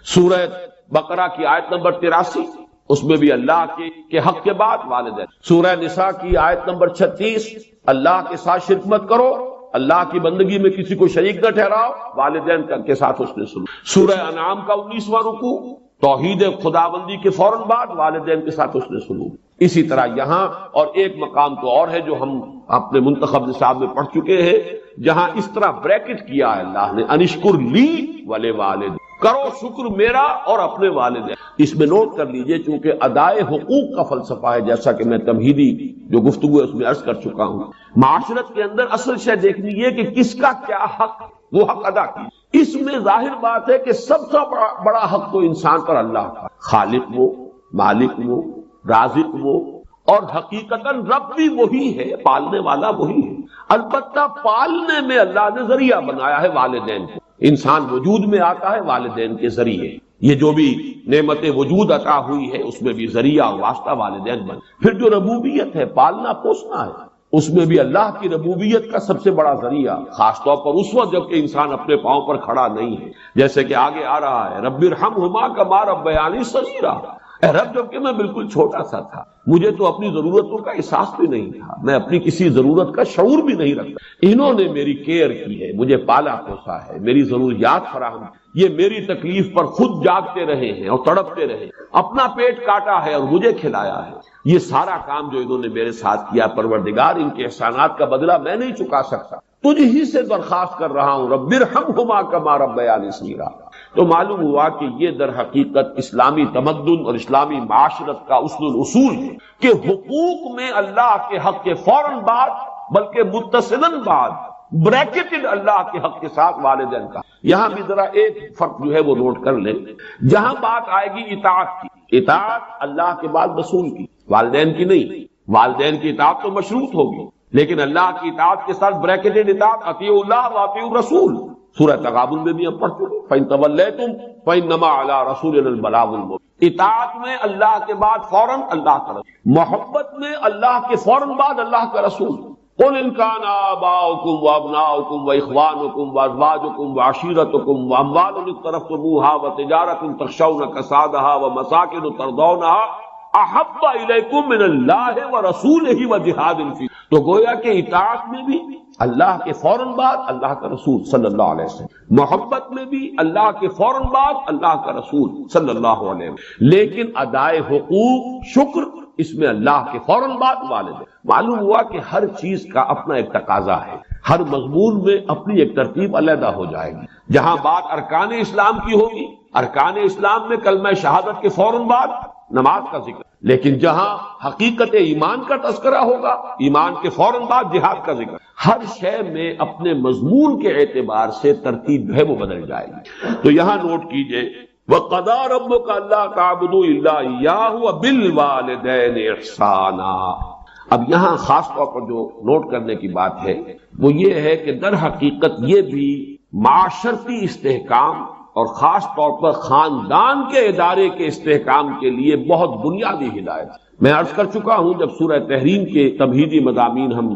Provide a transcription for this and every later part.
سورہ بقرہ کی آیت نمبر 83 اس میں بھی اللہ کے حق کے بعد والدین. سورہ نساء کی آیت نمبر 36 اللہ کے ساتھ شرک مت کرو، اللہ کی بندگی میں کسی کو شریک نہ ٹھہراؤ، والدین کے ساتھ حسن سلوک. سورہ انعام کا 19واں رکوع توحید خداوندی کے فوراً بعد والدین کے ساتھ حسن سلوک. اسی طرح یہاں اور ایک مقام تو اور ہے جو ہم اپنے منتخب نصاب میں پڑھ چکے ہیں، جہاں اس طرح بریکٹ کیا ہے اللہ نے، انشکر لی ولے والد، کرو شکر میرا اور اپنے والدین. اس میں نوٹ کر لیجئے چونکہ ادائے حقوق کا فلسفہ ہے، جیسا کہ میں تمہیدی جو گفتگو ہے اس میں عرض کر چکا ہوں. معاشرت کے اندر اصل شے دیکھنی ہے کہ کس کا کیا حق، وہ حق ادا کی. اس میں ظاہر بات ہے کہ سب سے بڑا حق تو انسان پر اللہ کا، خالق وہ، مالک وہ، رازق وہ، اور حقیقتاً رب بھی وہی ہے، پالنے والا وہی ہے. البتہ پالنے میں اللہ نے ذریعہ بنایا ہے والدین کو. انسان وجود میں آتا ہے والدین کے ذریعے. یہ جو بھی نعمت وجود عطا ہوئی ہے اس میں بھی ذریعہ اور واسطہ والدین بن. پھر جو ربوبیت ہے، پالنا پوسنا ہے، اس میں بھی اللہ کی ربوبیت کا سب سے بڑا ذریعہ، خاص طور پر اس وقت جب کہ انسان اپنے پاؤں پر کھڑا نہیں ہے، جیسے کہ آگے آ رہا ہے رب ارحمہما کما ربیانی صغیرا. اے رب جب کہ میں بالکل چھوٹا سا تھا، مجھے تو اپنی ضرورتوں کا احساس بھی نہیں تھا، میں اپنی کسی ضرورت کا شعور بھی نہیں رکھتا، انہوں نے میری کیئر کی ہے، مجھے پالا پوسا ہے، میری ضروریات فراہم، یہ میری تکلیف پر خود جاگتے رہے ہیں اور تڑپتے رہے، اپنا پیٹ کاٹا ہے اور مجھے کھلایا ہے. یہ سارا کام جو انہوں نے میرے ساتھ کیا، پروردگار ان کے احسانات کا بدلہ میں نہیں چکا سکتا، تجھ ہی سے درخواست کر رہا ہوں رب ارحمہما کما ربیانی صغیرا. تو معلوم ہوا کہ یہ در حقیقت اسلامی تمدن اور اسلامی معاشرت کا اصل الاصول ہے کہ حقوق میں اللہ کے حق کے فوراً بعد بلکہ متصلاً بعد بریکٹڈ اللہ کے حق کے ساتھ والدین کا. یہاں بھی ذرا ایک فرق جو ہے وہ نوٹ کر لیں. جہاں بات آئے گی اطاعت کی، اطاعت اللہ کے بعد رسول کی، والدین کی نہیں. والدین کی اطاعت تو مشروط ہوگی، لیکن اللہ کی اطاعت کے ساتھ بریکٹڈ اطاعت اطیعوا اللہ واطیعوا الرسول. سورہ تغابن میں بھی ہم پڑھ چکے فَإِن تَوَلَّيْتُمْ فَإِنَّمَا عَلَىٰ رَسُولِنَا الْبَلَاغُ الْمُبِينُ. اطاعت میں اللہ کے بعد فوراً اللہ کا رسول، محبت میں اللہ کے فوراً بعد اللہ کا رسول. قُلْ إِن كَانَ آبَاؤُكُمْ وَأَبْنَاؤُكُمْ وَإِخْوَانُكُمْ وَأَزْوَاجُكُمْ وَعَشِيرَتُكُمْ وَأَمْوَالٌ اقْتَرَفْتُمُوهَا وَتِجَارَةٌ تَخْشَوْنَ كَسَادَهَا وَمَسَاكِنُ تَرْضَوْنَهَا احب الیکم من اللہ ورسولہ وجہاد فی. تو گویا کہ اطاعت میں بھی اللہ کے فوراً بعد اللہ کا رسول صلی اللہ علیہ وسلم، محبت میں بھی اللہ کے فوراً بعد اللہ کا رسول صلی اللہ علیہ وسلم، لیکن ادائے حقوق، شکر، اس میں اللہ کے فوراً بعد والد. معلوم ہوا کہ ہر چیز کا اپنا ایک تقاضا ہے، ہر مضمون میں اپنی ایک ترتیب علیحدہ ہو جائے گی. جہاں بات ارکان اسلام کی ہوگی، ارکان اسلام میں کلمہ شہادت کے فوراً بعد نماز کا ذکر، لیکن جہاں حقیقت ایمان کا تذکرہ ہوگا، ایمان کے فوراً بعد جہاد کا ذکر. ہر شے میں اپنے مضمون کے اعتبار سے ترتیب ہے وہ بدل جائے گی. تو یہاں نوٹ کیجئے وَقَضَىٰ رَبُّكَ أَلَّا تَعْبُدُوا إِلَّا إِيَّاهُ وَبِالْوَالِدَيْنِ إِحْسَانًا. اب یہاں خاص طور پر جو نوٹ کرنے کی بات ہے وہ یہ ہے کہ در حقیقت یہ بھی معاشرتی استحکام اور خاص طور پر خاندان کے ادارے کے استحکام کے لیے بہت بنیادی ہدایت. میں عرض کر چکا ہوں جب سورہ تحریم کے تمہیدی مضامین ہم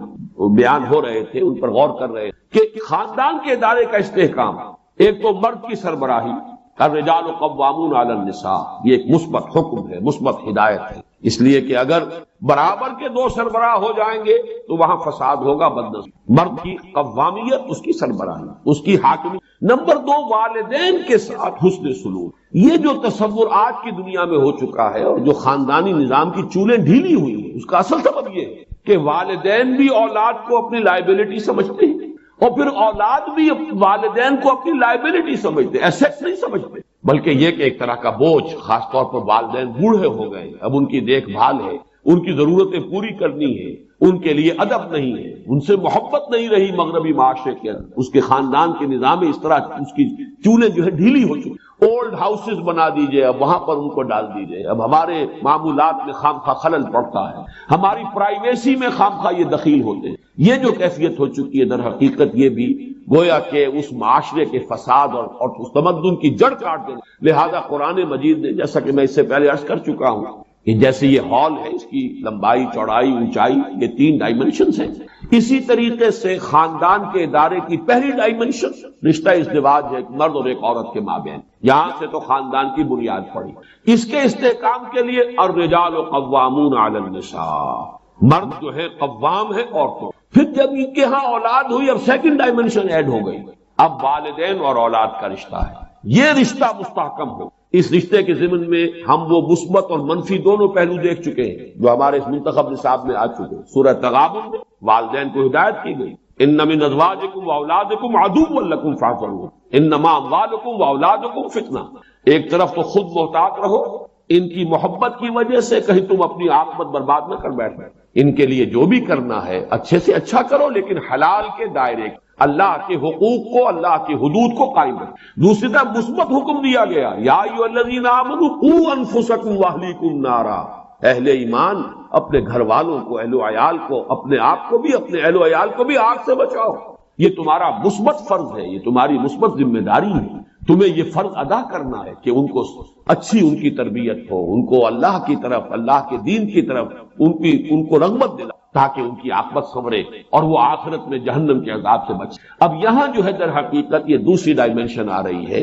بیان ہو رہے تھے، ان پر غور کر رہے تھے کہ خاندان کے ادارے کا استحکام، ایک تو مرد کی سربراہی، الرجال قوامون علی النساء، یہ ایک مثبت حکم ہے، مثبت ہدایت ہے، اس لیے کہ اگر برابر کے دو سربراہ ہو جائیں گے تو وہاں فساد ہوگا، بدنظری. مرد کی قوامیت، اس کی سربراہی، اس کی حاکمیت. نمبر دو، والدین کے ساتھ حسن سلوک. یہ جو تصور آج کی دنیا میں ہو چکا ہے اور جو خاندانی نظام کی چولیں ڈھیلی ہوئی ہیں، اس کا اصل سبب یہ ہے کہ والدین بھی اولاد کو اپنی لائبلٹی سمجھتے ہیں اور پھر اولاد بھی والدین کو اپنی لائبلٹی سمجھتے، ایسیٹ نہیں سمجھتے، بلکہ یہ کہ ایک طرح کا بوجھ. خاص طور پر والدین بوڑھے ہو گئے، اب ان کی دیکھ بھال ہے، ان کی ضرورتیں پوری کرنی ہے، ان کے لیے ادب نہیں ہے، ان سے محبت نہیں رہی مغربی معاشرے کے اندر. اس کے خاندان کے نظام میں اس طرح اس کی چولیں جو ہے ڈھیلی ہو چکی. اولڈ ہاؤسز بنا دیجئے، اب وہاں پر ان کو ڈال دیجئے. اب ہمارے معمولات میں خامخواہ خلل پڑتا ہے، ہماری پرائیویسی میں خامخواہ یہ دخیل ہوتے ہیں. یہ جو کیفیت ہو چکی ہے در حقیقت یہ بھی گویا کہ اس معاشرے کے فساد اور اس تمدن کی جڑ کاٹ دے. لہذا قرآن مجید نے، جیسا کہ میں اس سے پہلے عرض کر چکا ہوں، کہ جیسے یہ ہال ہے، اس کی لمبائی، چوڑائی، اونچائی، یہ 3 ڈائمنشنز ہیں، اسی طریقے سے خاندان کے ادارے کی پہلی ڈائمنشن رشتہ ازدواج ہے، ایک مرد اور ایک عورت کے مابین۔ یہاں سے تو خاندان کی بنیاد پڑی۔ اس کے استحکام کے لیے الرجال قوامون علی النساء، مرد جو ہے قوام ہے عورتوں۔ پھر جب ان کے ہاں اولاد ہوئی، اب سیکنڈ ڈائمنشن ایڈ ہو گئی، اب والدین اور اولاد کا رشتہ ہے۔ یہ رشتہ مستحکم ہو، اس رشتے کے ضمن میں ہم وہ مثبت اور منفی دونوں پہلو دیکھ چکے ہیں جو ہمارے اس منتخب نصاب میں آ چکے ہیں۔ سورہ تغابن میں والدین کو ہدایت کی گئی، ان من ازواجکم واولادکم عدو لکم فاحذروہ انما اموالکم واولادکم فتنہ۔ ایک طرف تو خود محتاط رہو، ان کی محبت کی وجہ سے کہیں تم اپنی عاقبت برباد نہ کر بیٹھو۔ ان کے لیے جو بھی کرنا ہے اچھے سے اچھا کرو، لیکن حلال کے دائرے، اللہ کے حقوق کو، اللہ کی حدود کو قائم رکھو۔ دوسری طرف مثبت حکم دیا گیا، یا ایھا الذین آمنوا قوا انفسکم واہلیکم نارا، اہل ایمان اپنے گھر والوں کو، اہل و عیال کو، اپنے آپ کو بھی، اپنے اہل و عیال کو بھی آگ سے بچاؤ۔ یہ تمہارا مثبت فرض ہے، یہ تمہاری مثبت ذمہ داری ہے، تمہیں یہ فرض ادا کرنا ہے کہ ان کو اچھی ان کی تربیت ہو، ان کو اللہ کی طرف، اللہ کے دین کی طرف ان کو رغبت دلا تاکہ ان کی عاقبت سنورے اور وہ آخرت میں جہنم کے عذاب سے بچے۔ اب یہاں جو ہے در حقیقت یہ دوسری ڈائمنشن آ رہی ہے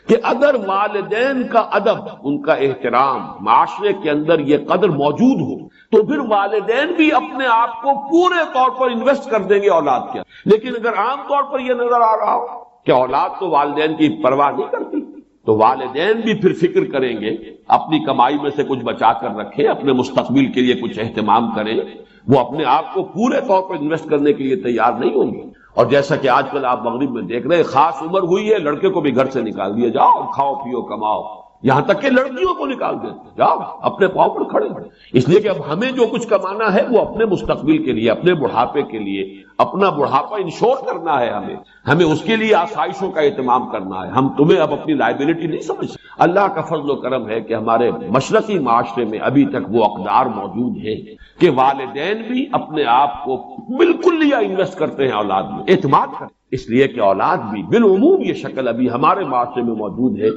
کہ اگر والدین کا ادب، ان کا احترام معاشرے کے اندر یہ قدر موجود ہو تو پھر والدین بھی اپنے آپ کو پورے طور پر انویسٹ کر دیں گے اولاد کے۔ لیکن اگر عام طور پر یہ نظر آ رہا ہو کہ اولاد تو والدین کی پرواہ نہیں کرتی، تو والدین بھی پھر فکر کریں گے، اپنی کمائی میں سے کچھ بچا کر رکھیں، اپنے مستقبل کے لیے کچھ اہتمام کریں، وہ اپنے آپ کو پورے طور پر انویسٹ کرنے کے لیے تیار نہیں ہوں گے۔ اور جیسا کہ آج کل آپ مغرب میں دیکھ رہے ہیں، خاص عمر ہوئی ہے، لڑکے کو بھی گھر سے نکال دیا، جاؤ کھاؤ پیو کماؤ، یہاں تک کہ لڑکیوں کو نکال دیتے، جاؤ اپنے پاؤں پر کھڑے کھڑے۔ اس لیے کہ اب ہمیں جو کچھ کمانا ہے وہ اپنے مستقبل کے لیے، اپنے بڑھاپے کے لیے، اپنا بڑھاپا انشور کرنا ہے، ہمیں اس کے لیے آسائشوں کا اہتمام کرنا ہے۔ ہم تمہیں اب اپنی لائبلٹی نہیں سمجھ۔ اللہ کا فضل و کرم ہے کہ ہمارے مشرقی معاشرے میں ابھی تک وہ اقدار موجود ہے کہ والدین بھی اپنے آپ کو بالکل لیا انویسٹ کرتے ہیں اولاد میں، اعتماد کرتے ہیں۔ اس لیے کہ اولاد بھی بالعموم یہ شکل ابھی ہمارے معاشرے میں موجود ہے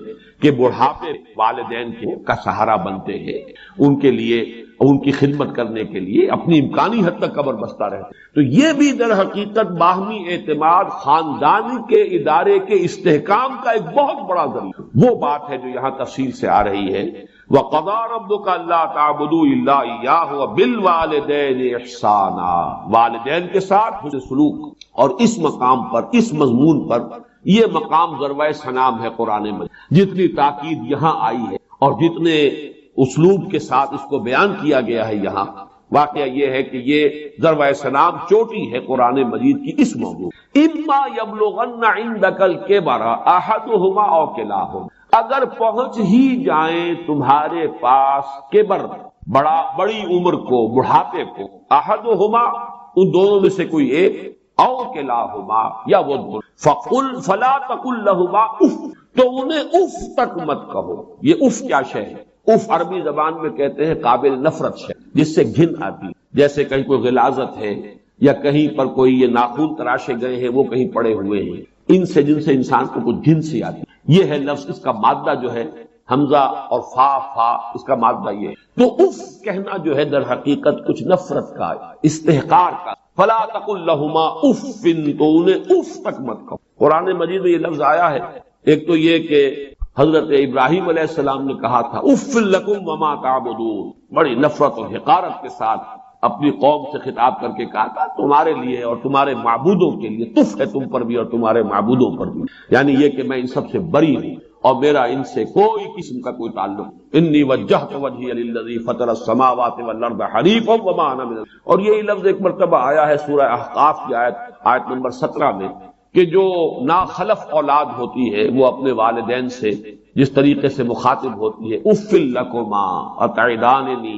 کہ بڑھاپے والدین کا سہارا بنتے ہیں، ان کے لیے، ان کی خدمت کرنے کے لیے اپنی امکانی حد تک قبر بستہ رہتے۔ تو یہ بھی در حقیقت باہمی اعتماد، خاندانی کے ادارے کے استحکام کا ایک بہت بڑا ذریعہ، وہ بات ہے جو یہاں تفصیل سے آ رہی ہے۔ وَقَضَىٰ رَبُّكَ أَلَّا تَعْبُدُوا إِلَّا إِيَّاهُ وَبِالْوَالِدَيْنِ إِحْسَانًا، والدین کے ساتھ حسن سلوک۔ اور اس مقام پر، اس مضمون پر، یہ مقام ذروہ سنام ہے قرآن میں، جتنی تاکید یہاں آئی ہے اور جتنے اسلوب کے ساتھ اس کو بیان کیا گیا ہے یہاں، واقعہ یہ ہے کہ یہ ذروہ سنام چوٹی ہے قرآن مجید کی اس موضوع۔ اما یبلغن عندک الکبر احدہما او کلاہما، اگر پہنچ ہی جائیں تمہارے پاس کبر، بڑی عمر کو، بڑھاپے کو، احدہما ان دونوں میں سے کوئی ایک، او کلاہما یا وہ دونوں، فلا تقل لہما اف، تو انہیں اف تک مت کہو۔ یہ اف کیا شے ہے؟ اف عربی زبان میں کہتے ہیں قابل نفرت شے، جس سے گھن آتی ہے، جیسے کہیں کوئی غلاظت ہے یا کہیں پر کوئی یہ ناخن تراشے گئے ہیں وہ کہیں پڑے ہوئے ہیں، ان سے جن سے انسان کو کچھ گھن سی آتی ہے۔ یہ ہے لفظ، اس کا مادہ جو ہے حمزہ اور فا، اس کا مادہ یہ ہے۔ تو اف کہنا جو ہے در حقیقت کچھ نفرت کا، استحقار کا۔ فلا تقل لہما اف، تو انہیں اف تک مت کہو۔ قرآن مجید میں یہ لفظ آیا ہے، ایک تو یہ کہ حضرت ابراہیم علیہ السلام نے کہا تھا اف لکم وما تعبدون، بڑی نفرت اور حقارت کے ساتھ اپنی قوم سے خطاب کر کے کہا تھا تمہارے لیے اور تمہارے معبودوں کے لیے تف ہے، تم پر بھی اور تمہارے معبودوں پر بھی، یعنی یہ کہ میں ان سب سے بری ہوں اور میرا ان سے کوئی قسم کا کوئی تعلق نہیں۔ انی وجہت وجہی للذی فطر السماوات والارض حنیفا وما انا من، اور یہی لفظ ایک مرتبہ آیا ہے سورہ احقاف کی آیت نمبر 17 میں کہ جو ناخلف اولاد ہوتی ہے وہ اپنے والدین سے جس طریقے سے مخاطب ہوتی ہے، اف لکما اتعداننی،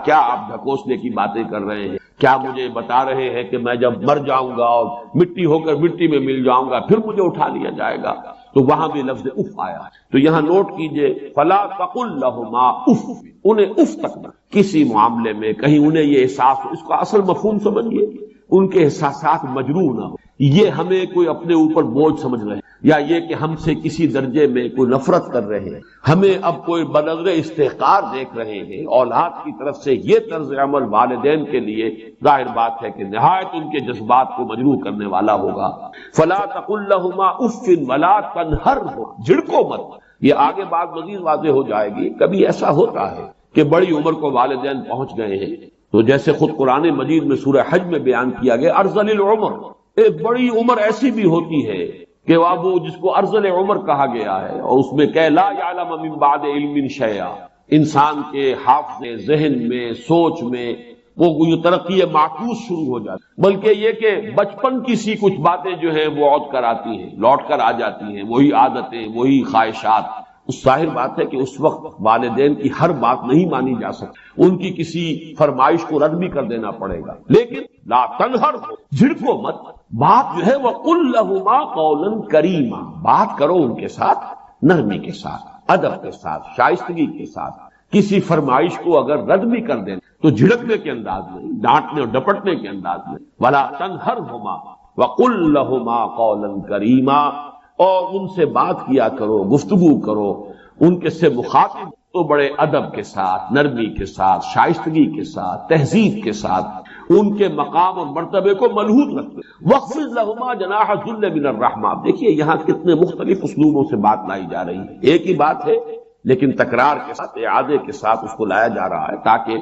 کیا آپ ڈھکوسنے کی باتیں کر رہے ہیں؟ کیا مجھے بتا رہے ہیں کہ میں جب مر جاؤں گا اور مٹی ہو کر مٹی میں مل جاؤں گا پھر مجھے اٹھا لیا جائے گا؟ تو وہاں بھی لفظ اف آیا ہے۔ تو یہاں نوٹ کیجئے، فلا تقل لہما اف، انہیں اف تک نہ، کسی معاملے میں کہیں انہیں یہ احساس ہو، اس کا اصل مفہوم سمجھیے، ان کے احساسات مجروح نہ ہو، یہ ہمیں کوئی اپنے اوپر بوجھ سمجھ رہے ہیں۔ یا یہ کہ ہم سے کسی درجے میں کوئی نفرت کر رہے ہیں، ہمیں اب کوئی بنظر استحقار دیکھ رہے ہیں، اولاد کی طرف سے یہ طرز عمل والدین کے لیے ظاہر بات ہے کہ نہایت ان کے جذبات کو مجروح کرنے والا ہوگا۔ فلا تقل لهما اف ولا تنهرهما، جھڑکو مت۔ یہ آگے بات مزید واضح ہو جائے گی۔ کبھی ایسا ہوتا ہے کہ بڑی عمر کو والدین پہنچ گئے ہیں، تو جیسے خود قرآن مجید میں سورہ حج میں بیان کیا گیا ارذل العمر، ایک بڑی عمر ایسی بھی ہوتی ہے کہ وہ جس کو ارذل عمر کہا گیا ہے، اور اس میں کہ لا یعلم من بعد علم شیئا، انسان کے حافظے، ذہن میں، سوچ میں وہ یہ ترقی معکوس شروع ہو جاتی، بلکہ یہ کہ بچپن کی سی کچھ باتیں جو ہیں وہ عود کر آتی ہیں، لوٹ کر آ جاتی ہیں، وہی عادتیں، وہی خواہشات۔ اس ظاہر بات ہے کہ اس وقت والدین کی ہر بات نہیں مانی جا سکتی، ان کی کسی فرمائش کو رد بھی کر دینا پڑے گا، لیکن لا تنہر ہو، جھڑکو مت۔ بات جو ہے وہ قل لہما قولا کریما، بات کرو ان کے ساتھ نرمی کے ساتھ، ادب کے ساتھ، شائستگی کے ساتھ۔ کسی فرمائش کو اگر رد بھی کر دیں تو جھڑکنے کے انداز میں، ڈانٹنے اور ڈپٹنے کے انداز میں، ولا تنہرہما وقل لہما قولا کریما، اور ان سے بات کیا کرو، گفتگو کرو، ان کے سے مخاطب تو بڑے ادب کے ساتھ، نرمی کے ساتھ، شائستگی کے ساتھ، تہذیب کے ساتھ، ان کے مقام اور مرتبے کو ملحوظ رکھتے۔ وَخْفِضْ لَهُمَا جَنَاحَ الذُّلِّ مِنَ الرَّحْمَةِ، دیکھیے یہاں کتنے مختلف اسلوبوں سے بات لائی جا رہی ہے، ایک ہی بات ہے لیکن تکرار کے ساتھ، اعادے کے ساتھ اس کو لایا جا رہا ہے تاکہ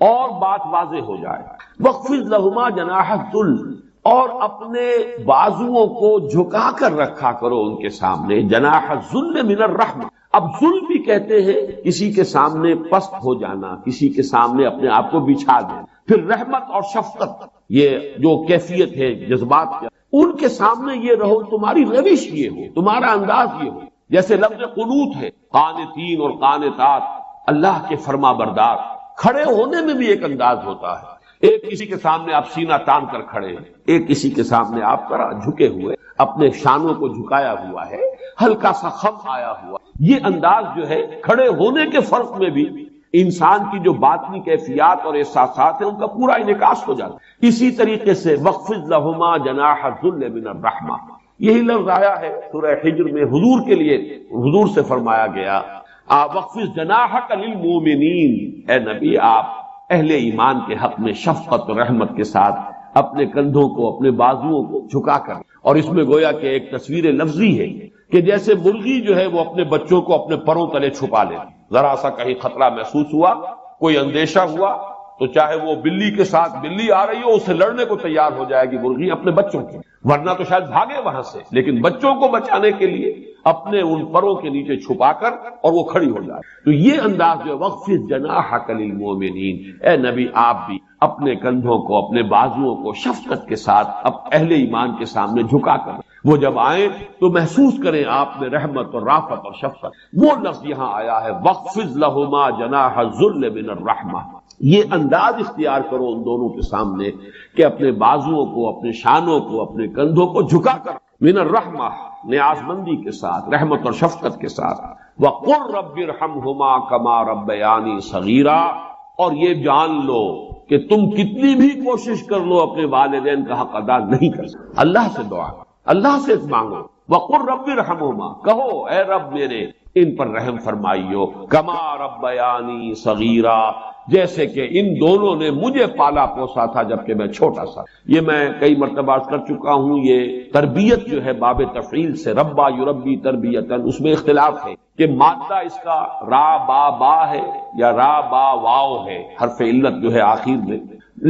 اور بات واضح ہو جائے۔ وَخْفِضْ لَهُمَا جَنَاحَ الذُّلِّ، اور اپنے بازوؤں کو جھکا کر رکھا کرو ان کے سامنے، جناح الذل من الرحمہ۔ اب ذل بھی کہتے ہیں کسی کے سامنے پست ہو جانا، کسی کے سامنے اپنے آپ کو بچھا دینا۔ پھر رحمت اور شفقت، یہ جو کیفیت ہے جذبات کی، ان کے سامنے یہ رہو، تمہاری روش یہ ہو، تمہارا انداز یہ ہو۔ جیسے لفظ قنوت ہے، قانتین اور قانتات، اللہ کے فرما بردار۔ کھڑے ہونے میں بھی ایک انداز ہوتا ہے، ایک کسی کے سامنے آپ سینہ تان کر کھڑے ہیں، ایک کسی کے سامنے آپ ذرا جھکے ہوئے، اپنے شانوں کو جھکایا ہوا ہے، ہلکا سا خم آیا ہوا۔ یہ انداز جو ہے کھڑے ہونے کے فرق میں بھی انسان کی جو باطنی کیفیات اور احساسات ہیں ان کا پورا انعکاس ہو جاتا ہے۔ اسی طریقے سے وَخْفِضْ لَهُمَا جَنَاحَ الذُّلِّ مِنَ الرَّحْمَةِ، یہی لفظ آیا ہے سورہ حجر میں حضور کے لیے، حضور سے فرمایا گیا وَخْفِضْ جَنَاحَكَ لِلْمُؤْمِنِينَ، اے نبی آپ اہل ایمان کے حق میں شفقت اور رحمت کے ساتھ اپنے کندھوں کو، اپنے بازوؤں کو جھکا کر، اور اس میں گویا کہ ایک تصویر لفظی ہے کہ جیسے مرغی جو ہے وہ اپنے بچوں کو اپنے پروں تلے چھپا لے، ذرا سا کہیں خطرہ محسوس ہوا، کوئی اندیشہ ہوا تو چاہے وہ بلی کے ساتھ بلی آ رہی ہو، اس سے لڑنے کو تیار ہو جائے گی مرغی اپنے بچوں کے، ورنہ تو شاید بھاگے وہاں سے، لیکن بچوں کو بچانے کے لیے اپنے ان پروں کے نیچے چھپا کر اور وہ کھڑی ہو جائے۔ تو یہ انداز جو وَخْفِضْ جَنَاحَكَ لِلْمُؤْمِنِينَ، اے نبی آپ بھی اپنے کندھوں کو، اپنے بازوؤں کو شفقت کے ساتھ اب اہل ایمان کے سامنے جھکا کر، وہ جب آئیں تو محسوس کریں آپ میں رحمت اور رافت اور شفقت۔ وہ لفظ یہاں آیا ہے وَخْفِضْ لَهُمَا جَنَاحَ الذُّلِّ مِنَ الرَّحْمَةِ، یہ انداز اختیار کرو ان دونوں کے سامنے کہ اپنے بازوؤں کو، اپنے شانوں کو، اپنے کندھوں کو جھکا کر، من الرحمہ، نیاز مندی کے ساتھ، رحمت اور شفقت کے ساتھ۔ وَقُلْ رَبِّ ارْحَمْهُمَا كَمَا رَبَّيَانِي صَغِيرًا، اور یہ جان لو کہ تم کتنی بھی کوشش کر لو اپنے والدین کا حق ادا نہیں کر سکتے۔ اللہ سے دعا، اللہ سے مانگو۔ وَقُلْ رَبِّ ارْحَمْهُمَا، کہو اے رب میرے ان پر رحم فرمائیو، كَمَا رَبَّيَانِي صَغِيرًا، جیسے کہ ان دونوں نے مجھے پالا پوسا تھا جبکہ میں چھوٹا سا۔ یہ میں کئی مرتبہ کر چکا ہوں، یہ تربیت جو ہے باب تفعیل سے، ربا یربی تربیتاً، اس میں اختلاف ہے کہ مادہ اس کا را با با ہے یا را با واو ہے، حرف علت جو ہے آخر میں،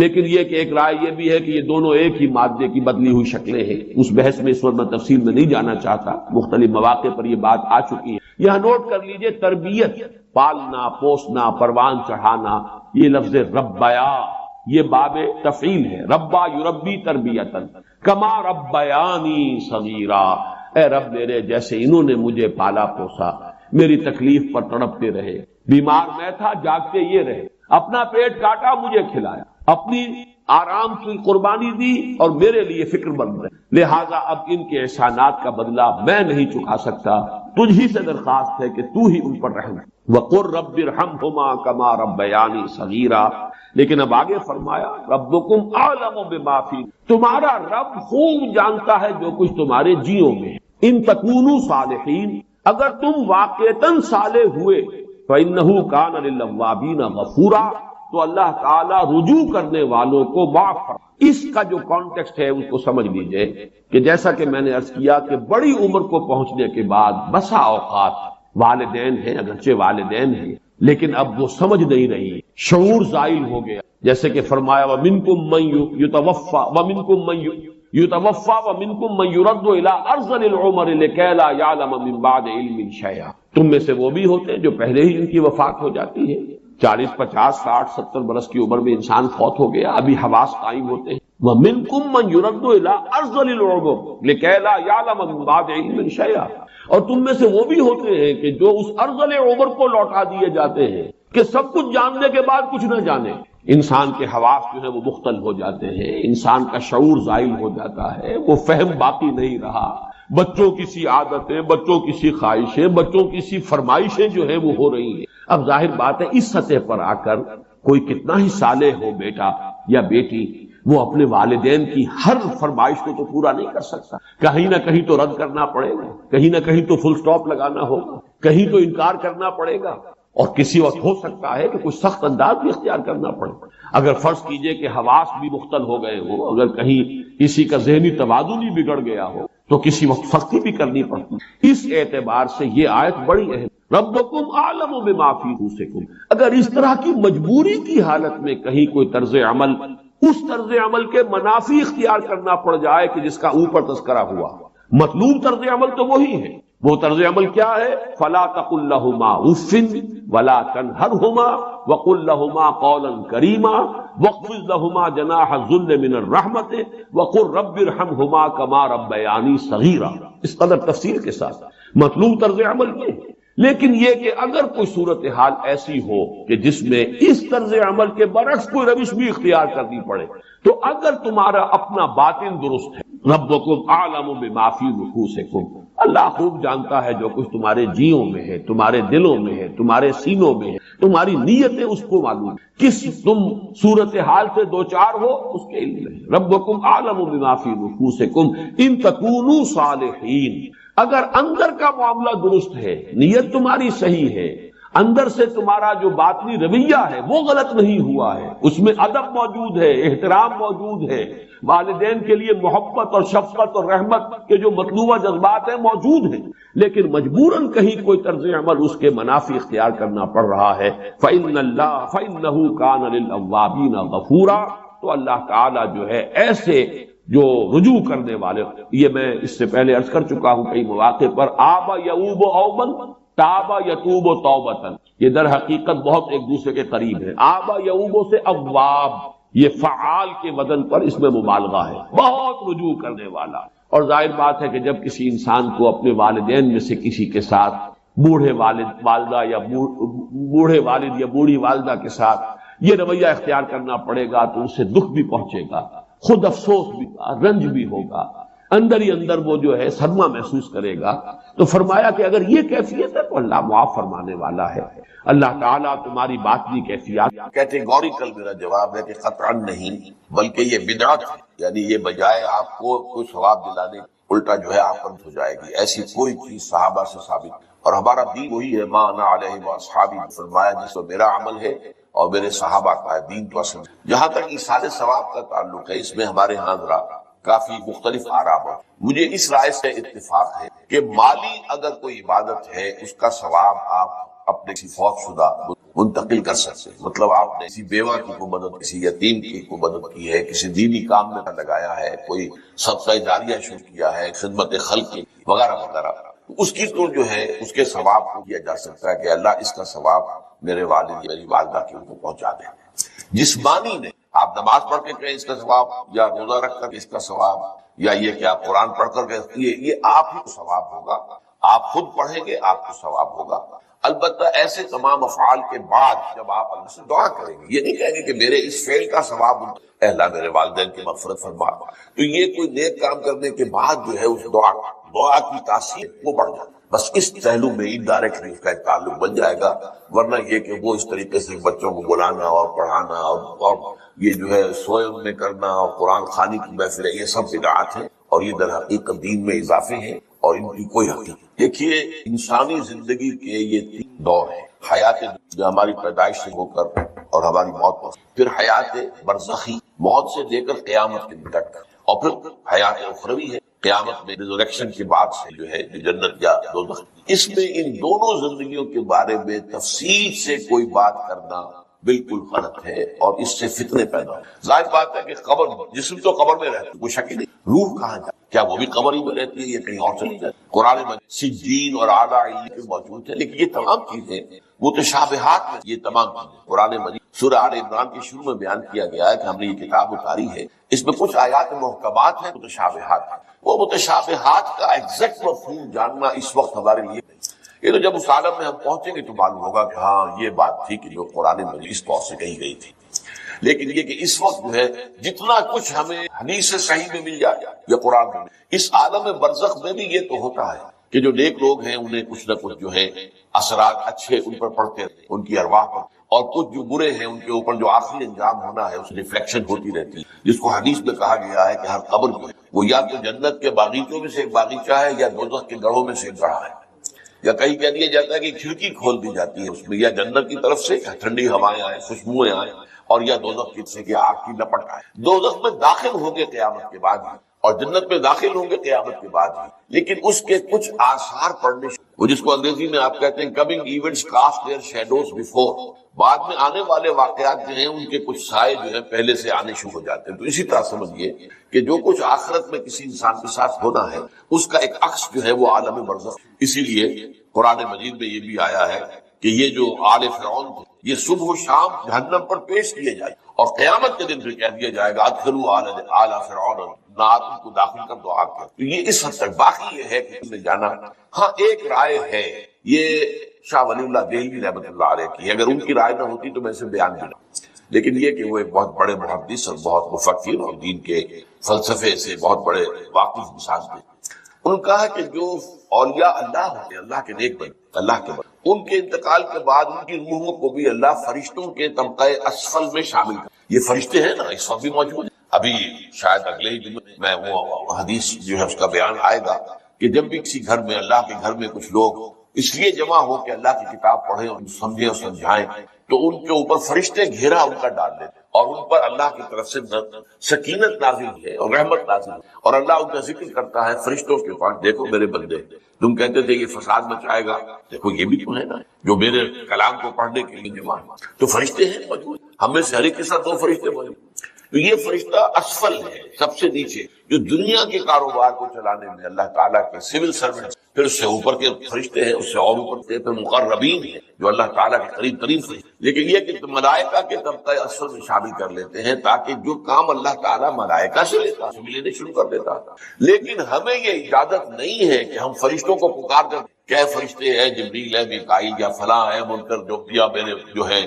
لیکن یہ کہ ایک رائے یہ بھی ہے کہ یہ دونوں ایک ہی مادے کی بدلی ہوئی شکلیں ہیں۔ اس بحث میں اس وقت میں تفصیل میں نہیں جانا چاہتا، مختلف مواقع پر یہ بات آ چکی ہے۔ یہاں نوٹ کر لیجئے، تربیت، پالنا، پوسنا، پروان چڑھانا، یہ لفظ ربیا یہ باب تفعیل ہے، ربا یربی تربیتاً کما ربیانی صغیرا، اے رب میرے جیسے انہوں نے مجھے پالا پوسا، میری تکلیف پر تڑپتے رہے، بیمار میں تھا جاگتے یہ رہے، اپنا پیٹ کاٹا مجھے کھلایا، اپنی آرام کی قربانی دی اور میرے لیے فکر مند رہے، لہذا اب ان کے احسانات کا بدلہ میں نہیں چکا سکتا، تجھ ہی سے درخواست ہے کہ تو ہی ان پر رحم۔ وَقُلْ رَبِّ ارْحَمْهُمَا كَمَا رَبَّيَانِي صَغِيرًا، لیکن اب آگے فرمایا رَبُّكُمْ أَعْلَمُ بِمَا فِي، تمہارا رب خوب جانتا ہے جو کچھ تمہارے جیوں میں ہے، ان تکونوا صالحین، اگر تم واقعتاً صالح ہوئے، فإنہ کان للأوابین غفورا، تو اللہ تعالی رجوع کرنے والوں کو معاف کر۔ اس کا جو کانٹیکسٹ ہے اس کو سمجھ لیجئے کہ جیسا کہ میں نے عرض کیا کہ بڑی عمر کو پہنچنے کے بعد بسا اوقات والدین ہیں، اگرچہ والدین ہیں، لیکن اب وہ سمجھ نہیں رہی، شعور زائل ہو گیا، جیسے کہ فرمایا وَمِنْكُمْ مَنْ يُتَوَفَّى وَمِنْكُمْ مَنْ يُرَدُّ إِلَىٰ أَرْذَلِ الْعُمَرِ لِكَيْ لَا يَعْلَمَ مِنْ بَعْدِ عِلْمٍ شَيْئًا، تم میں سے وہ بھی ہوتے ہیں جو پہلے ہی ان کی وفات ہو جاتی ہے، 40 50 60 70 برس کی عمر میں انسان فوت ہو گیا، ابھی حواس قائم ہوتے ہیں۔ وَمِنْكُمْ مَنْ يُرَدُّ إِلَىٰ أَرْذَلِ الْعُمُرِ لِكَيْ لَا يَعْلَمَ مِنْ بَعْدِ عِلْمٍ شَيْئًا، اور تم میں سے وہ بھی ہوتے ہیں کہ جو اس ارذل عمر کو لوٹا دیے جاتے ہیں کہ سب کچھ جاننے کے بعد کچھ نہ جانے۔ انسان کے حواس جو ہے وہ مختل ہو جاتے ہیں، انسان کا شعور زائل ہو جاتا ہے، وہ فہم باقی نہیں رہا، بچوں کی سی عادتیں، بچوں کی سی خواہشیں، بچوں کی سی فرمائشیں جو ہیں وہ ہو رہی ہیں۔ اب ظاہر بات ہے اس سطح پر آ کر کوئی کتنا ہی صالح ہو بیٹا یا بیٹی، وہ اپنے والدین کی ہر فرمائش کو تو پورا نہیں کر سکتا، کہیں نہ کہیں تو رد کرنا پڑے گا، کہیں نہ کہیں تو فل سٹاپ لگانا ہوگا، کہیں تو انکار کرنا پڑے گا، اور کسی وقت ہو سکتا ہے کہ کوئی سخت انداز بھی اختیار کرنا پڑے۔ اگر فرض کیجئے کہ حواس بھی مختل ہو گئے ہو، اگر کہیں کسی کا ذہنی توازن ہی بگڑ گیا ہو تو کسی وقت سختی بھی کرنی پڑتی۔ اس اعتبار سے یہ آیت بڑی اہم، ربکم اعلم بما فی انفسکم، اگر اس طرح کی مجبوری کی حالت میں کہیں کوئی طرز عمل اس طرز عمل کے منافی اختیار کرنا پڑ جائے کہ جس کا اوپر تذکرہ ہوا، مطلوب طرز عمل تو وہی ہے، وہ طرز عمل کیا ہے؟ فلا تقل لهما اف ولا تنهرهما وقل لهما قولا کریما واخفض لهما جناح الذل من الرحمت وقل رب ارحمهما كما ربياني صغيرا۔ اس قدر تفصیل کے ساتھ مطلوب طرز عمل یہ ہے، لیکن یہ کہ اگر کوئی صورتحال ایسی ہو کہ جس میں اس طرز عمل کے برعکس کوئی روش بھی اختیار کرنی پڑے، تو اگر تمہارا اپنا باطن درست ہے، ربکم اعلم بما فی نفوسکم، اللہ خوب جانتا ہے جو کچھ تمہارے جیوں میں ہے، تمہارے دلوں میں ہے، تمہارے سینوں میں ہے، تمہاری نیتیں اس کو معلوم ہے، کس تم صورتحال سے دوچار ہو اس کے علم میں ہے۔ ربکم اعلم بما فی نفوسکم ان تکونوا صالحین، اگر اندر کا معاملہ درست ہے، نیت تمہاری صحیح ہے، اندر سے تمہارا جو باطنی رویہ ہے وہ غلط نہیں ہوا ہے، اس میں ادب موجود ہے، احترام موجود ہے، والدین کے لیے محبت اور شفقت اور رحمت کے جو مطلوبہ جذبات ہیں موجود ہیں، لیکن مجبوراً کہیں کوئی طرز عمل اس کے منافی اختیار کرنا پڑ رہا ہے، فَإِنَّهُ كَانَ لِلْأَوَّابِينَ غَفُورًا، تو اللہ تعالیٰ جو ہے ایسے جو رجوع کرنے والے، یہ میں اس سے پہلے عرض کر چکا ہوں کئی مواقع پر، آبا یعوب اوبن تابا یتوب توبتن، یہ در حقیقت بہت ایک دوسرے کے قریب ہے۔ آبا یعوب سے اواب، یہ فعال کے وزن پر اس میں مبالغہ ہے، بہت رجوع کرنے والا۔ اور ظاہر بات ہے کہ جب کسی انسان کو اپنے والدین میں سے کسی کے ساتھ، بوڑھے والدہ یا بوڑھے والد یا بوڑھی والدہ کے ساتھ یہ رویہ اختیار کرنا پڑے گا تو اسے دکھ بھی پہنچے گا، خود افسوس بھی ہوگا، رنج بھی ہوگا، اندر ہی اندر وہ جو ہے صدمہ محسوس کرے گا۔ تو فرمایا کہ اگر یہ کیفیت ہے تو اللہ معاف فرمانے والا ہے۔ اللہ تعالیٰ تمہاری باطنی کیفیات، کیٹیگوریکل میرا جواب ہے کہ قطعاً نہیں، بلکہ یہ بدعت ہے، یعنی یہ بجائے آپ کو کوئی ثواب دلانے الٹا جو ہے آپ پر ہو جائے گی، ایسی کوئی چیز صحابہ سے ثابت۔ اور ہمارا دین وہی ہے، ما انا علیہ واصحابی، فرمایا جس کو میرا عمل ہے اور میرے صحابہ کا ہے دین تو اصل۔ جہاں تک ایصال ثواب کا تعلق ہے، اس میں ہمارے ہاں ذرا کافی مختلف آراء ہیں۔ مجھے اس رائے سے اتفاق ہے کہ مالی اگر کوئی عبادت ہے اس کا ثواب آپ اپنے کسی فوت شدہ منتقل کر سکتے ہیں، مطلب آپ نے کسی بیوہ کی کو مدد، کسی یتیم کی کو مدد کی ہے، کسی دینی کام میں لگایا ہے، کوئی صدقہ جاریہ شروع کیا ہے، خدمت خلق کی وغیرہ وغیرہ، اس کی تو جو ہے اس کے ثواب کو کیا جا سکتا ہے کہ اللہ اس کا ثواب میرے والد میری والدہ کی ان کو پہنچا دیں۔ جسمانی نے آپ نماز پڑھ کے کہیں اس کا ثواب، یا روزہ رکھ کر اس کا ثواب، یا یہ کہ آپ قرآن پڑھ کر یہ آپ ہی کو ثواب ہوگا، آپ خود پڑھیں گے آپ کو ثواب ہوگا۔ البتہ ایسے تمام افعال کے بعد جب آپ اللہ سے دعا کریں گے، یہ نہیں کہیں گے کہ میرے اس فعل کا ثواب اے اللہ میرے والدین کی مغفرت فرما، تو یہ کوئی نیک کام کرنے کے بعد جو ہے اس دعا کی تاثیر وہ بڑھ جائے، بس اس پہلو میں انڈائریکٹلی اس کا ایک تعلق بن جائے گا۔ ورنہ یہ کہ وہ اس طریقے سے بچوں کو بلانا اور پڑھانا اور یہ جو ہے سوئم میں کرنا اور قرآن خوانی کی محفلیں، یہ سب بدعات ہیں اور یہ در حقیقت دین میں اضافے ہیں اور ان کی کوئی حقیقت۔ دیکھیے انسانی زندگی کے یہ 3 دور ہیں، حیات جو ہماری پیدائش سے ہو کر اور ہماری موت پر، پھر حیات برزخی موت سے لے کر قیامت کے دن تک، اور پھر حیات اخروی ہے قیامت میں ریزریکشن کے بعد سے جو ہے جو جنت یا دوزخ۔ اس میں ان دونوں زندگیوں کے بارے میں تفصیل سے کوئی بات کرنا بالکل غلط ہے اور اس سے فتنے پیدا ہو۔ ظاہر بات ہے کہ قبر، جسم تو قبر میں رہتا ہے، کوئی شک ہی نہیں، روح کہاں جاتی؟ کیا وہ بھی قبر ہی میں رہتی ہے یا کہیں اور چلی جاتی؟ قرآن میں سجین اور اعلیٰ علیین موجود ہے، لیکن یہ تمام چیزیں متشابہات میں، یہ تمام چیزیں قرآن مجید سورہ آل عمران کے شروع میں بیان کیا گیا ہے کہ ہم نے یہ کتاب اتاری ہے، اس میں کچھ آیات محکمات ہیں، متشابہات ہیں۔ وہ متشابہات کا ایگزیکٹ مفہوم جاننا اس وقت ہمارے لیے، یہ تو جب اس عالم میں ہم پہنچیں گے تو معلوم ہوگا کہ ہاں یہ بات تھی کہ جو قرآن مجید اس طور سے کہی گئی تھی۔ لیکن یہ کہ اس وقت جو ہے جتنا کچھ ہمیں حدیث صحیح میں مل جائے یا قرآن میں، اس عالم برزخ میں بھی یہ تو ہوتا ہے کہ جو نیک لوگ ہیں انہیں کچھ نہ کچھ جو ہے اثرات اچھے ان پر پڑتے ہیں، ان کی ارواح پر، اور کچھ جو برے ہیں ان کے اوپر جو آخری انجام ہونا ہے اس ریفلیکشن ہوتی رہتی ہے، جس کو حدیث میں کہا گیا ہے کہ ہر قبر جو ہے وہ یا تو جنت کے باغیچوں میں سے ایک باغیچہ ہے یا دوزخ کے گڑھوں میں سے ایک گڑھا ہے، یا کہیں کہہ دیا جاتا ہے کہ کھڑکی کھول دی جاتی ہے اس میں، یا جنت کی طرف سے ٹھنڈی ہوائیں آئیں، خوشبوئیں آئیں، اور یا دوزخ کی سے کہ آگ کی لپٹ آئے۔ دوزخ میں داخل ہوں گے قیامت کے بعد ہی، اور جنت میں داخل ہوں گے قیامت کے بعد ہی، لیکن اس کے کچھ آثار پڑنے، وہ جس کو انگریزی میں آپ کہتے ہیں coming events cast their shadows before, بعد میں آنے والے واقعات جو ہیں ان کے کچھ سائے جو ہیں پہلے سے آنے شروع ہو جاتے ہیں۔ تو اسی طرح سمجھیے کہ جو کچھ آخرت میں کسی انسان کے ساتھ ہونا ہے اس کا ایک عکس جو ہے وہ عالم برزخ۔ اسی لیے قرآن مجید میں یہ بھی آیا ہے کہ یہ جو آل فرعون تھے یہ صبح و شام جہنم پر پیش کیے جائے، اور قیامت کے دن پھر کہہ دیا جائے گا ادخلوا آل فرعون، نار کو داخل کر دو آگ کے۔ تو یہ اس حد تک، باقی یہ ہے کہ تم نے جانا۔ ہاں ایک رائے ہے، یہ شاہ ولی اللہ دہلوی رحمۃ اللہ علیہ کی، اگر ان کی رائے نہ ہوتی تو میں اسے بیان بھی نہ، لیکن یہ کہ وہ ایک بہت بڑے محدث اور بہت مفکر اور دین کے فلسفے سے بہت بڑے واقف انسان تھے۔ انہوں نے کہا کہ جو اولیاء اللہ ہوتے، اللہ کے نیک بندے، اللہ کے بندے، ان کے انتقال کے بعد ان کی روحوں کو بھی اللہ فرشتوں کے طبقہ اسفل میں شامل کر۔ یہ فرشتے ہیں نا اس وقت بھی موجود ہیں، ابھی شاید اگلے ہی دن میں وہ حدیث جو ہے اس کا بیان آئے گا کہ جب بھی کسی گھر میں، اللہ کے گھر میں کچھ لوگ اس لیے جمع ہو کہ اللہ کی کتاب پڑھیں اور سمجھیں اور سمجھائیں، تو ان کے اوپر فرشتے گھیرا ان کا ڈال دیتے اور ان پر اللہ کی طرف سے سکینت نازل ہے اور رحمت نازل ہے، اور اللہ ان کا ذکر کرتا ہے فرشتوں کے پاس، دیکھو میرے بندے، تم کہتے تھے یہ فساد مچائے گا، دیکھو یہ بھی تو ہے نا جو میرے کلام کو پڑھنے کے لیے جمع ہے۔ تو فرشتے ہیں موجود، ہم میں سے ہر ایک کے ساتھ 2 فرشتے موجود۔ تو یہ فرشتہ اسفل ہے، سب سے نیچے، جو دنیا کے کاروبار کو چلانے میں اللہ تعالیٰ کے سول سرونٹس، پھر اس سے اوپر کے فرشتے ہیں، اس سے اور اوپر سے پھر مقربین ہیں جو اللہ تعالیٰ کے قریب ترین فرشتے۔ لیکن یہ کہ ملائکہ کے طبقہ اسفل میں شامل کر لیتے ہیں تاکہ جو کام اللہ تعالیٰ ملائکہ سے لیتا ہے لینے شروع کر دیتا تھا، لیکن ہمیں یہ اجازت نہیں ہے کہ ہم فرشتوں کو پکار کر کہ فرشتے ہیں، جبریل ہے، میکائیل یا فلاں ہے، منکر جو دیا میرے جو ہے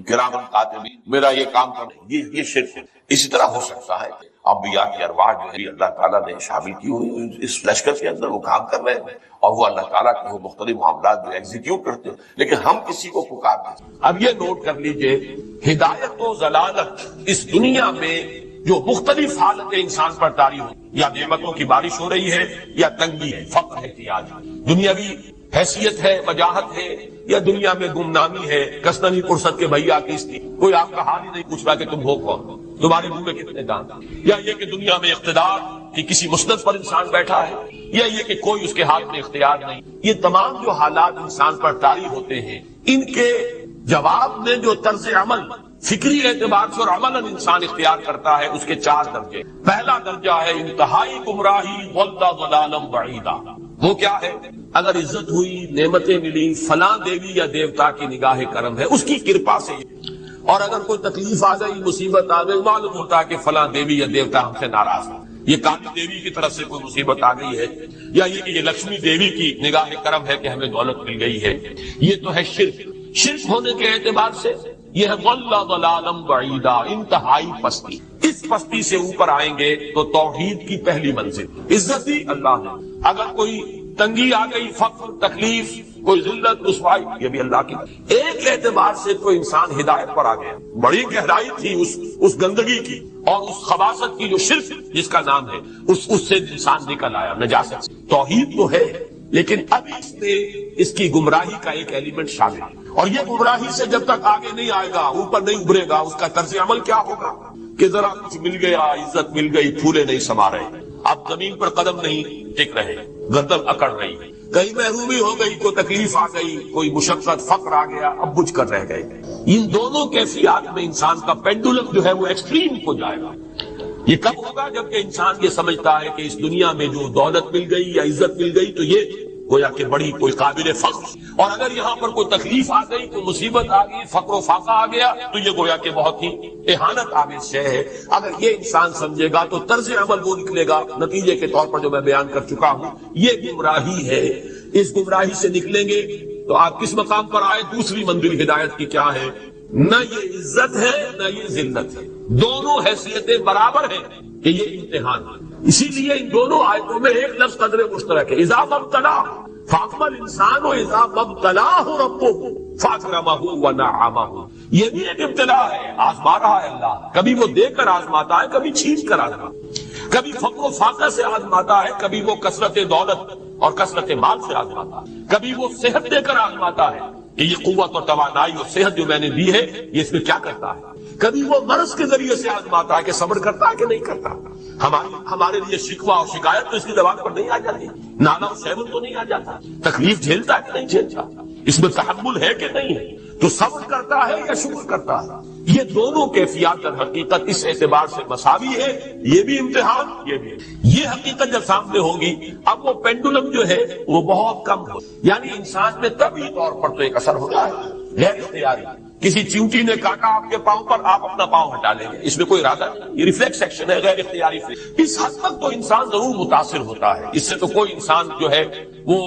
کرامن کاتبین میرا یہ کام کر، یہ شرک ہے۔ اسی طرح ہو سکتا ہے انبیاء کی ارواح جو ہے اللہ تعالیٰ نے شامل کی ہوئی اس لشکر کے اندر، وہ کام کر رہے ہیں اور وہ اللہ تعالیٰ کے وہ مختلف معاملات جو ایگزیکیوٹ کرتے ہیں، لیکن ہم کسی کو پکارتے ہیں۔ اب یہ نوٹ کر لیجئے، ہدایت و ضلالت اس دنیا میں جو مختلف حالتیں انسان پر طاری ہو، یا نعمتوں کی بارش ہو رہی ہے، یا تنگی ہے، فقر احتیاج، دنیاوی حیثیت ہے، وجاہت ہے، یا دنیا میں گمنامی ہے، کسنوی فرصت کے بھیا کس کی، کوئی آپ کا حال ہی نہیں پوچھ رہا کہ تم ہو کون، تمہارے منہ میں کتنے دانت، یا یہ کہ دنیا میں اقتدار کی کسی مسند پر انسان بیٹھا ہے، یا یہ کہ کوئی اس کے ہاتھ میں اختیار نہیں۔ یہ تمام جو حالات انسان پر طاری ہوتے ہیں، ان کے جواب میں جو طرز عمل فکری اعتبار سے اور عملاً انسان اختیار کرتا ہے، اس کے 4 درجے۔ پہلا درجہ ہے انتہائی گمراہی، ضل ضلالا بعیدا۔ وہ کیا ہے؟ اگر عزت ہوئی، نعمتیں ملی، فلاں دیوی یا دیوتا کی نگاہ کرم ہے، اس کی کرپا سے، اور اگر کوئی تکلیف آ گئی، مصیبت آ گئی، معلوم ہوتا ہے کہ فلاں دیوی یا دیوتا ہم سے ناراض ہے، یہ کالی دیوی کی طرف سے کوئی مصیبت آ گئی ہے، یا یہ کہ یہ لکشمی دیوی کی نگاہ کرم ہے کہ ہمیں دولت مل گئی ہے۔ یہ تو ہے شرک۔ شرک ہونے کے اعتبار سے یہ ہے ضل ضلالا بعیدا، انتہائی پستی۔ اس پستی سے اوپر آئیں گے تو توحید کی پہلی منزل، عزت دی اللہ نے۔ اگر کوئی تنگی آ گئی، فقر، تکلیف، کوئی ذلت، رسوائی، یہ بھی اللہ کی۔ ایک اعتبار سے کوئی انسان ہدایت پر آ گیا، بڑی گہرائی تھی اس گندگی کی اور اس خباثت کی جو شرک جس کا نام ہے، اس سے انسان نکل آیا، نجاست سے۔ توحید تو ہے لیکن اب اس میں اس کی گمراہی کا ایک ایلیمنٹ شامل ہے، اور یہ گمراہی سے جب تک آگے نہیں آئے گا، اوپر نہیں ابھرے گا، اس کا طرز عمل کیا ہوگا کہ ذرا کچھ مل گیا، عزت مل گئی، پھولے نہیں سما رہے، اب زمین پر قدم نہیں ٹک رہے، گردن اکڑ رہی، کہیں محرومی ہو گئی، کوئی تکلیف آ گئی، کوئی مشقت، فقر آ گیا، اب بجھ کر رہ گئے۔ ان دونوں کیفیات میں انسان کا پینڈولم جو ہے وہ ایکسٹریم ہو جائے گا۔ یہ کب ہوگا؟ جبکہ انسان یہ سمجھتا ہے کہ اس دنیا میں جو دولت مل گئی یا عزت مل گئی تو یہ گویا کہ بڑی کوئی قابل فخر، اور اگر یہاں پر کوئی تکلیف آ گئی، کوئی مصیبت آ گئی، فقر و فاقہ آ گیا تو یہ گویا کہ بہت ہی اہانت آمیز شے ہے۔ اگر یہ انسان سمجھے گا تو طرز عمل وہ نکلے گا نتیجے کے طور پر جو میں بیان کر چکا ہوں، یہ گمراہی ہے۔ اس گمراہی سے نکلیں گے تو آپ کس مقام پر آئے؟ دوسری منزل ہدایت کی کیا ہے؟ نہ یہ عزت ہے نہ یہ ذلت ہے، دونوں حیثیتیں برابر ہیں کہ یہ امتحان ہے۔ اسی لیے ان دونوں آیتوں میں ایک لفظ قدر مشترک ہے، اذا مبتلا فاطمہ الانسان و اذا مبتلاہ ربہ فاکرمہ ونعمہ، یہ بھی ایک ابتلا ہے، آزما رہا ہے اللہ، کبھی وہ دے کر آزماتا ہے، کبھی چھین کر آزماتا ہے، کبھی فقر و فاقہ سے آزماتا ہے، کبھی وہ کثرت دولت اور کثرت مال سے آزماتا ہے، کبھی وہ صحت دے کر آزماتا ہے کہ یہ قوت اور توانائی اور صحت جو میں نے دی ہے یہ اس میں کیا کرتا ہے، کبھی وہ مرض کے ذریعے سے آزماتا ہے کہ صبر کرتا ہے کہ نہیں کرتا۔ ہمارے لیے شکوہ اور شکایت تو اس کی زبان پر نہیں آ جاتی، نانا و شیون تو نہیں آ جاتا، تکلیف جھیلتا ہے کہ نہیں جھیلتا، اس میں تحمل ہے کہ نہیں ہے، تو صبر کرتا ہے یا شکر کرتا ہے۔ یہ دونوں کیفیات در حقیقت اس اعتبار سے مساوی ہے، یہ بھی امتحان، یہ بھی۔ یہ حقیقت جب سامنے ہوگی اب وہ پینڈولم جو ہے وہ بہت کم ہو، یعنی انسان میں طبعی طور پر تو ایک اثر ہوتا ہے غیر اختیاری، کسی چیونٹی نے کاٹا آپ کے پاؤں پر، آپ اپنا پاؤں ہٹا لیں گے، اس میں کوئی ارادہ نہیں، یہ ریفلیکس ایکشن ہے، غیر اختیاری۔ اس حد تک تو انسان ضرور متاثر ہوتا ہے، اس سے تو کوئی انسان جو ہے وہ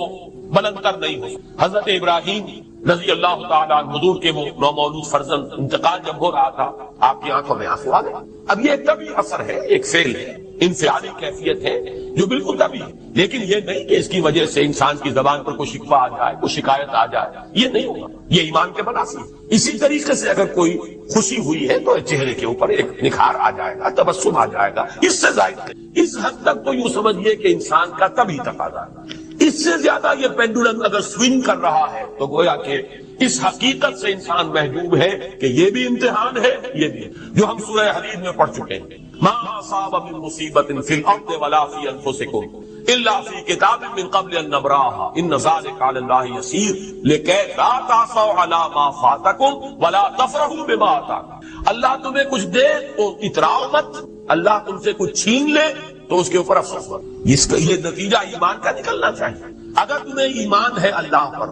بلند تر نہیں ہو۔ حضرت ابراہیم رضی اللہ تعالیٰ عنہ، حضور کے وہ نومولود فرزند، انتقال جب ہو رہا تھا آپ کی آنکھوں میں آنسو آ گئے۔ اب یہ طبعی اثر ہے، ایک فعل ہے، انفعالی کیفیت ہے جو بالکل طبعی ہے، لیکن یہ نہیں کہ اس کی وجہ سے انسان کی زبان پر کوئی شکوہ آ جائے، کوئی شکایت آ جائے، یہ نہیں ہوگا، یہ ایمان کے منافی ہے۔ اسی طریقے سے اگر کوئی خوشی ہوئی ہے تو چہرے کے اوپر ایک نکھار آ جائے گا، تبسم آ جائے گا، اس سے زائد نہیں۔ اس حد تک تو یوں سمجھیے کہ انسان کا طبعی تقاضا ہے۔ اس سے زیادہ یہ پینڈولم اگر سوئنگ کر رہا ہے تو گویا کہ اس حقیقت سے انسان محجوب ہے کہ یہ بھی امتحان ہے، یہ بھی، جو ہم سورہ حدید میں پڑھ چکے ہیں، ما اصاب من مصیبت فی الارض ولا فی انفسکم الا فی کتاب من قبل ان نبراها ان ذلک علی اللہ یسیر لکی لا تعصوا علی ما فاتکم ولا تفرحوا بما آتاکم۔ اللہ تمہیں کچھ دے تو اتراؤ مت، اللہ تم سے کچھ چھین لے تو اس کے اوپر افسوس مت۔ اس کا یہ نتیجہ ایمان کا نکلنا چاہیے۔ اگر تمہیں ایمان ہے اللہ پر،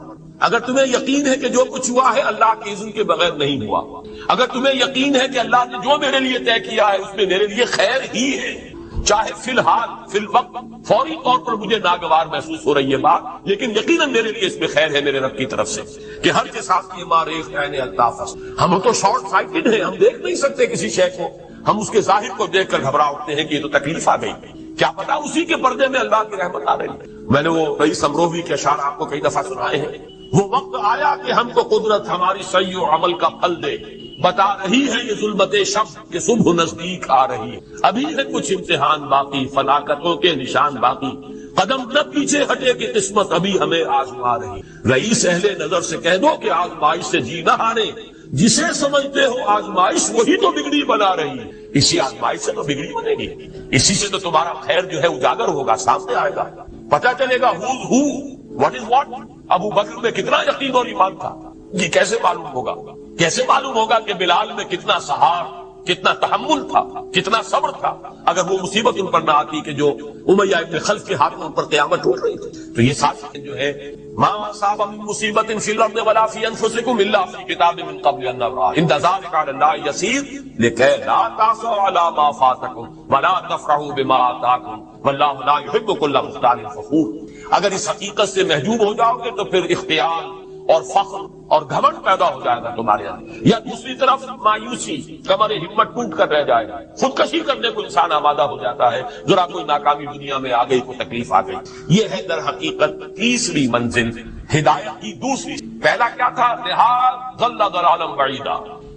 اگر تمہیں یقین ہے کہ جو کچھ ہوا ہے اللہ کے اذن کے بغیر نہیں ہوا، اگر تمہیں یقین ہے کہ اللہ نے جو میرے لیے طے کیا ہے اس میں میرے لیے خیر ہی ہے، چاہے فی الحال فی الوقت فوری طور پر مجھے ناگوار محسوس ہو رہی ہے بات، لیکن یقیناً میرے لیے اس میں خیر ہے میرے رب کی طرف سے، کہ ہر کے ساتھ یہ ماریخ عین الطاف۔ ہم تو شارٹ سائٹڈ ہیں، ہم دیکھ نہیں سکتے کسی شے کو، ہم اس کے ظاہر کو دیکھ کر گھبرا اٹھتے ہیں کہ یہ تو تکلیف آ گئی، کیا پتا اسی کے پردے میں اللہ کی رحمت آ رہی ہے۔ میں نے وہ رئیس امروہوی کے اشعار آپ کو کئی دفعہ سنائے ہیں، وہ وقت آیا کہ ہم کو قدرت ہماری سعی و عمل کا پھل دے، بتا رہی ہے یہ ظلمت شب کہ صبح نزدیک آ رہی ہے، ابھی ہے کچھ امتحان باقی، فلاکتوں کے نشان باقی، قدم نہ پیچھے ہٹے کہ قسمت ابھی ہمیں آزما رہی۔ رئیس اہل نظر سے کہہ دو کہ آزمائش سے جی نہ ہارے، جسے سمجھتے ہو آزمائش وہی تو بگڑی بنا رہی ہے، اسی آزمائش سے تو بگڑی بنے گی، اسی سے تو تمہارا خیر جو ہے اجاگر ہوگا، سامنے آئے گا، پتہ چلے گا who's who, what is what۔ ابو بکر میں کتنا یقین اور ایمان تھا، یہ کیسے معلوم ہوگا؟ کیسے معلوم ہوگا کہ بلال میں کتنا سہار، کتنا تحمل تھا، کتنا صبر تھا، اگر وہ مصیبت ان پر نہ آتی کہ جو امیہ ابن خلف کے ہاتھ میں ان پر قیامت ٹوٹ رہی تھی۔ تو یہ ساتھ جو ہے ما اصاب من مصیبت فی الارض ولا فی انفسکم الا فی کتاب من قبل ان نبراها ان ذلک علی اللہ یسیر لکی لا تعصوا علی ما فاتکم ولا تفرحوا بما آتاکم واللہ لا یحب کل مختال فخور۔ اگر اس حقیقت سے محجوب ہو جاؤ گے تو پھر اختیار اور فخر اور گھمنڈ پیدا ہو جائے گا تمہارے اندر، یا دوسری طرف مایوسی، کمر ہمت ٹوٹ کر رہ جائے گا، خودکشی کرنے کو انسان آمادہ ہو جاتا ہے، ذرا کوئی ناکامی دنیا میں آ گئی، کوئی تکلیف آ گئی۔ یہ ہے در حقیقت تیسری منزل ہدایت کی دوسری۔ پہلا کیا تھا؟ نہاد ضل ضلالا بعیدا،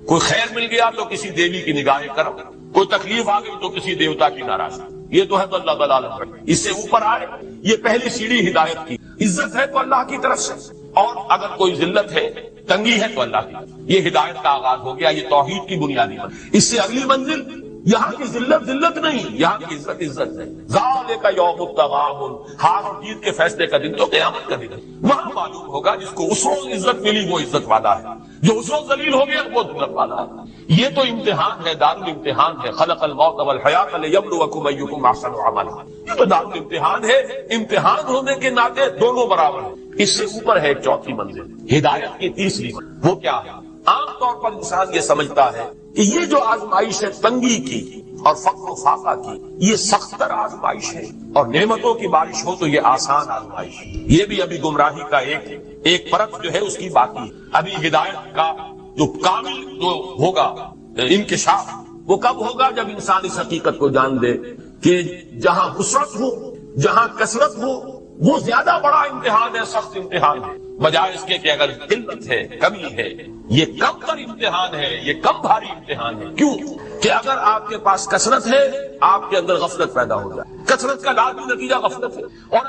کوئی خیر مل گیا تو کسی دیوی کی نگاہ کرم، کوئی تکلیف آ گئی تو کسی دیوتا کی ناراضگی، یہ تو ہے ضل ضلالا بعیدا۔ اس سے اوپر آئے یہ پہلی سیڑھی ہدایت کی. عزت ہے تو اللہ کی طرف سے، اور اگر کوئی ذلت ہے، تنگی ہے تو اللہ کی. یہ ہدایت کا آغاز ہو گیا، یہ توحید کی بنیادی بات. اس سے اگلی منزل، یہاں کی ذلت ذلت نہیں، یہاں کی عزت عزت ہے. ذالک یوم التغابن، ہار اور جیت کے فیصلے کا دن تو قیامت کا دن ہے. وہاں معلوم ہوگا جس کو اس وقت عزت ملی وہ عزت والا ہے، جو اس وقت ذلیل ہو گیا وہ ذلت والا ہے. یہ تو امتحان ہے، دارالامتحان ہے. خلق الموت والحیات لیبلوکم ایکم احسن عملا. یہ تو دارالامتحان ہے. امتحان ہونے کے ناطے دونوں برابر ہیں. اس سے اوپر ہے چوتھی منزل، ہدایت کی تیسری منزل. وہ کیا ہے؟ عام طور پر انسان یہ سمجھتا ہے کہ یہ جو آزمائش ہے تنگی کی اور فقر و فاقہ کی، یہ سخت تر آزمائش ہے، اور نعمتوں کی بارش ہو تو یہ آسان آزمائش ہے. یہ بھی ابھی گمراہی کا ایک پرت جو ہے اس کی باقی. ابھی ہدایت کا جو کامل جو ہوگا انکشاف وہ کب ہوگا؟ جب انسان اس حقیقت کو جان دے کہ جہاں وسعت ہو، جہاں کثرت ہو، وہ زیادہ بڑا امتحان ہے، سخت امتحان ہے، بجائے اس کے کہ اگر قلت ہے، کمی ہے، یہ کم تر امتحان ہے، یہ کم بھاری امتحان ہے. کیوں کہ اگر آپ کے پاس کثرت ہے، آپ کے اندر غفلت پیدا ہو جائے. کثرت کا لازمی نتیجہ غفلت ہے. اور